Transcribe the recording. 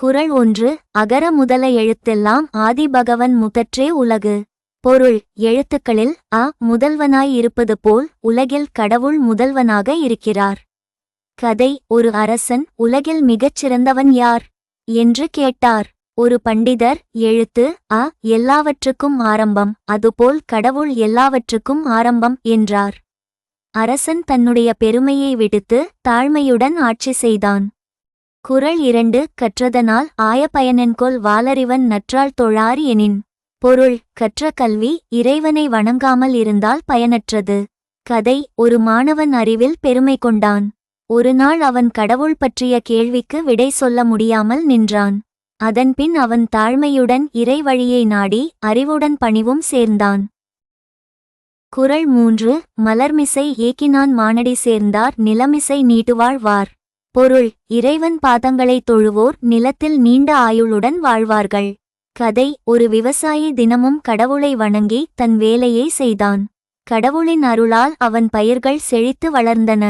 குறள் 1. அகர முதல எழுத்தெல்லாம் ஆதிபகவன் முதற்றே உலகு. பொருள்: எழுத்துக்களில் முதல்வனாய் இருப்பது போல் உலகில் கடவுள் முதல்வனாக இருக்கிறார். கதை: ஒரு அரசன் உலகில் மிகச் சிறந்தவன் யார் என்று கேட்டார். ஒரு பண்டிதர், எழுத்து எல்லாவற்றுக்கும் ஆரம்பம், அதுபோல் கடவுள் எல்லாவற்றுக்கும் ஆரம்பம் என்றார். அரசன் தன்னுடைய பெருமையை விடுத்து தாழ்மையுடன் ஆட்சி செய்தான். குறள் 2. கற்றதனால் ஆய பயனென்கொல் வாலறிவன் நற்றால் தொழார் எனின். பொருள்: கற்ற கல்வி இறைவனை வணங்காமல் இருந்தால் பயனற்றது. கதை: ஒரு மாணவன் அறிவில் பெருமை கொண்டான். ஒருநாள் அவன் கடவுள் பற்றிய கேள்விக்கு விடை சொல்ல முடியாமல் நின்றான். அதன்பின் அவன் தாழ்மையுடன் இறை வழியை நாடி அறிவுடன் பணிவும் சேர்ந்தான். குறள் 3. மலர்மிசை ஏக்கினான் மானடி சேர்ந்தார் நிலமிசை நீட்டுவாழ் வார். பொருள்: இறைவன் பாதங்களை தொழுவோர் நிலத்தில் நீண்ட ஆயுளுடன் வாழ்வார்கள். கதை: ஒரு விவசாயி தினமும் கடவுளை வணங்கி தன் வேலையை செய்தான். கடவுளின் அருளால் அவன் பயிர்கள் செழித்து வளர்ந்தன.